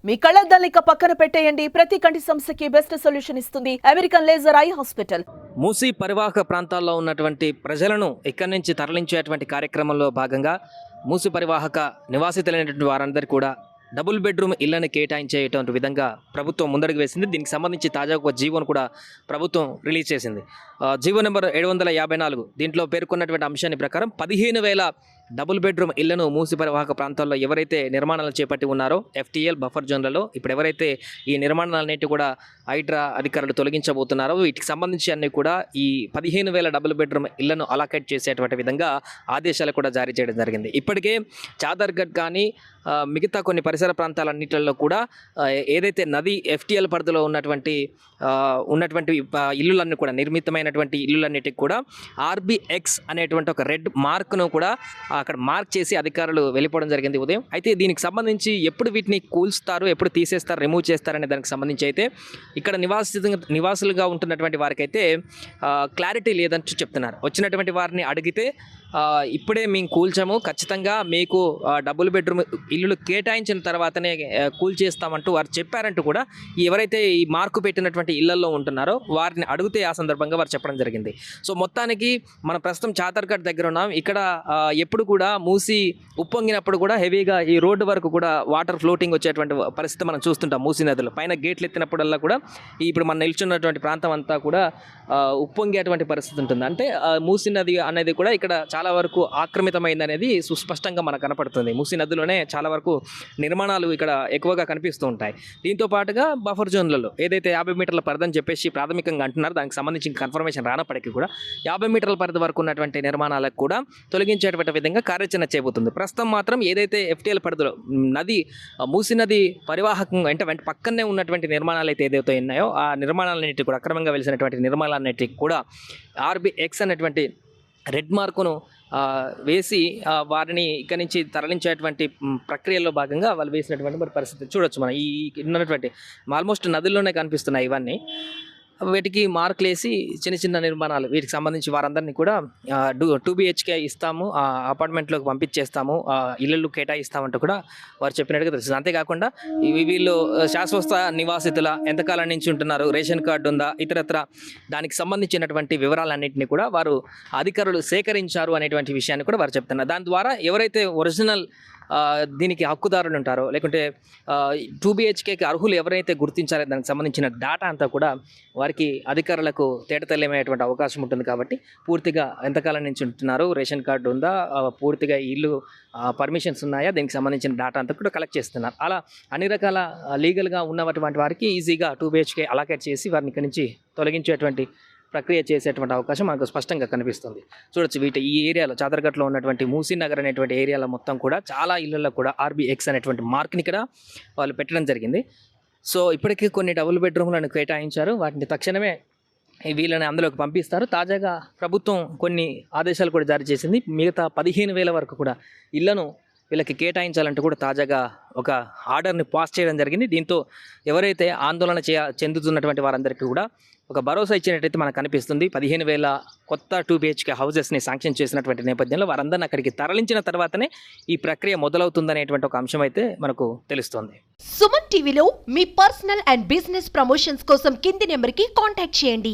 మీ కళ్ళద్దాలిక పక్కన పెట్టేయండి. ప్రతి కంటి సమస్యకి బెస్ట్ సొల్యూషన్ ఇస్తుంది American laser eye hospital. Musi పరివాహక ప్రాంతాల్లో ఉన్నటువంటి ప్రజలను ఇక్కడి నుంచి తరలించేటువంటి కార్యక్రమంలో భాగంగా మూసీ పరివాహక నివాసితులైనటువంటి వారందరూ కూడా డబుల్ బెడ్రూమ్ ఇళ్లను కేటాయించేటువంటి విధంగా ప్రభుత్వం ముందడుగు వేసింది. దీనికి సంబంధించి తాజాగా ఒక జీవోను కూడా ప్రభుత్వం రిలీజ్ చేసింది. జీవో నెంబర్ 754 దీంట్లో పేర్కొన్నటువంటి అంశాన్ని ప్రకారం 15,000 డబుల్ బెడ్రూమ్ ఇళ్లను మూసి పరివాహక ప్రాంతాల్లో ఎవరైతే నిర్మాణాలు చేపట్టి ఉన్నారో ఎఫ్టీఎల్ బఫర్ జోన్లలో ఇప్పుడు ఎవరైతే ఈ నిర్మాణాలన్నిటి కూడా హైడ్రా అధికారులు తొలగించబోతున్నారో వీటికి సంబంధించి అన్ని కూడా ఈ 15,000 డబుల్ బెడ్రూమ్ ఇళ్లను అలాకేట్ చేసేటువంటి విధంగా ఆదేశాలు కూడా జారీ చేయడం జరిగింది. ఇప్పటికే చాదర్గఢ్ కానీ మిగతా కొన్ని పరిసర ప్రాంతాలన్నింటిలో కూడా ఏదైతే నది ఎఫ్టీఎల్ పరిధిలో ఉన్నటువంటి ఇల్లులన్నీ కూడా నిర్మితమైనటువంటి ఇల్లులన్నిటికి కూడా ఆర్బిఎక్స్ అనేటువంటి ఒక రెడ్ మార్క్ను కూడా అక్కడ మార్క్ చేసి అధికారులు వెళ్ళిపోవడం జరిగింది ఉదయం. అయితే దీనికి సంబంధించి ఎప్పుడు వీటిని కూల్స్తారు, ఎప్పుడు తీసేస్తారు, రిమూవ్ చేస్తారనే దానికి సంబంధించి అయితే ఇక్కడ నివాసులుగా ఉంటున్నటువంటి వారికైతే క్లారిటీ లేదంటూ చెప్తున్నారు. వచ్చినటువంటి వారిని అడిగితే ఇప్పుడే మేము కూల్చాము, ఖచ్చితంగా మీకు డబుల్ బెడ్రూమ్ ఇల్లులు కేటాయించిన తర్వాతనే కూల్ చేస్తామంటూ వారు చెప్పారంటూ కూడా ఎవరైతే ఈ మార్కు పెట్టినటువంటి ఇళ్లలో ఉంటున్నారో వారిని అడిగితే ఆ సందర్భంగా వారు చెప్పడం జరిగింది. సో మొత్తానికి మన ప్రస్తుతం చాదర్గఢ్ దగ్గర ఉన్నాం. ఇక్కడ ఎప్పుడు కూడా మూసి ఉప్పొంగినప్పుడు కూడా హెవీగా ఈ రోడ్డు వరకు కూడా వాటర్ ఫ్లోటింగ్ వచ్చేటువంటి పరిస్థితి మనం చూస్తుంటాం. మూసీ నదిలో పైన గేట్లు ఎత్తినప్పుడల్లా కూడా ఇప్పుడు మనం నిల్చున్నటువంటి ప్రాంతం అంతా కూడా ఉప్పొంగేటువంటి పరిస్థితి ఉంటుంది. అంటే మూసీ నది అనేది కూడా ఇక్కడ చాలా వరకు ఆక్రమితమైంది అనేది సుస్పష్టంగా మనకు కనపడుతుంది. మూసీ నదిలోనే చాలా వరకు నిర్మాణాలు ఇక్కడ ఎక్కువగా కనిపిస్తూ ఉంటాయి. దీంతో పాటుగా బఫర్ జోన్లలో ఏదైతే 50 మీటర్ల పరిధి అని చెప్పేసి ప్రాథమికంగా అంటున్నారు, దానికి సంబంధించిన కన్ఫర్మేషన్ రానప్పటికీ కూడా 50 మీటర్ల పరిధి వరకు ఉన్నటువంటి నిర్మాణాలకు కూడా తొలగించేటువంటి విధంగా కార్యాచరణ చేయబోతుంది. ప్రస్తుతం మాత్రం ఏదైతే ఎఫ్టీఎల్ పరిధిలో నది మూసీ నది పరివాహకంగా వెంట పక్కనే ఉన్నటువంటి నిర్మాణాలు అయితే ఏదైతే ఉన్నాయో ఆ నిర్మాణాలన్నిటి కూడా అక్రమంగా వెలిసినటువంటి నిర్మాణాలన్నిటికీ కూడా ఆర్బిఎక్స్ అనేటువంటి రెడ్ మార్కును వేసి వారిని ఇక్కడి నుంచి తరలించేటువంటి ప్రక్రియలో భాగంగా వాళ్ళు వేసినటువంటి పరిస్థితి చూడొచ్చు. మనం ఈ ఉన్నటువంటి ఆల్మోస్ట్ నదుల్లోనే కనిపిస్తున్నాయి ఇవన్నీ. వీటికి మార్కులు వేసి చిన్న చిన్న నిర్మాణాలు వీటికి సంబంధించి వారందరినీ కూడా 2 BHK ఇస్తాము, అపార్ట్మెంట్లోకి పంపించేస్తాము, ఇళ్ళు కేటాయిస్తామంటూ కూడా వారు చెప్పినట్టుగా తెలుస్తుంది. అంతేకాకుండా వీళ్ళు శాశ్వత నివాసితుల ఎంతకాలం నుంచి ఉంటున్నారు, రేషన్ కార్డు ఉందా, ఇతరత్ర దానికి సంబంధించినటువంటి వివరాలన్నింటినీ కూడా వారు అధికారులు సేకరించారు అనేటువంటి విషయాన్ని కూడా వారు చెప్తున్నారు. దాని ద్వారా ఎవరైతే ఒరిజినల్ దీనికి హక్కుదారులు ఉంటారో లేకుంటే 2 BHKకి అర్హులు ఎవరైతే గుర్తించారో దానికి సంబంధించిన డేటా అంతా కూడా వారికి అధికారులకు తేటతెల్లమయ్యేటువంటి అవకాశం ఉంటుంది. కాబట్టి పూర్తిగా ఎంతకాలం నుంచి ఉంటున్నారు, రేషన్ కార్డు ఉందా, పూర్తిగా ఇల్లు పర్మిషన్స్ ఉన్నాయా, దీనికి సంబంధించిన డేటా అంతా కూడా కలెక్ట్ చేస్తున్నారు. అలా అన్ని రకాల లీగల్గా ఉన్నటువంటి వారికి ఈజీగా 2 BHK అలాకేట్ చేసి వారిని ఇక్కడి నుంచి తొలగించేటువంటి ప్రక్రియ చేసేటువంటి అవకాశం మనకు స్పష్టంగా కనిపిస్తుంది. చూడొచ్చు ఈ ఏరియాలో చాదర్గఢ్లో ఉన్నటువంటి మూసీ నగర్ అనేటువంటి ఏరియాలో మొత్తం కూడా చాలా ఇళ్లలో కూడా ఆర్బిఎక్స్ అనేటువంటి మార్క్ని ఇక్కడ వాళ్ళు పెట్టడం జరిగింది. సో ఇప్పటికీ కొన్ని డబుల్ బెడ్రూమ్లను కేటాయించారు, వాటిని తక్షణమే వీళ్ళని అందులోకి పంపిస్తారు. తాజాగా ప్రభుత్వం కొన్ని ఆదేశాలు కూడా జారీ చేసింది. మిగతా 15,000 వరకు కూడా ఇళ్లను వీళ్ళకి కేటాయించాలంటూ కూడా తాజాగా ఒక ఆర్డర్ని పాస్ చేయడం జరిగింది. దీంతో ఎవరైతే ఆందోళన చెందుతున్నటువంటి వారందరికీ కూడా ఒక భరోసా ఇచ్చినట్టయితే మనకు కనిపిస్తుంది. 15,000 కొత్త 2 BHK హౌజెస్ని శాంక్షన్ చేసినటువంటి నేపథ్యంలో వారందరిని అక్కడికి తరలించిన తర్వాతనే ఈ ప్రక్రియ మొదలవుతుందనేటువంటి ఒక అంశం అయితే మనకు తెలుస్తుంది. సుమన్ టీవీలో మీ పర్సనల్ అండ్ బిజినెస్ ప్రమోషన్స్ కోసం కింది నెంబర్కి కాంటాక్ట్ చేయండి.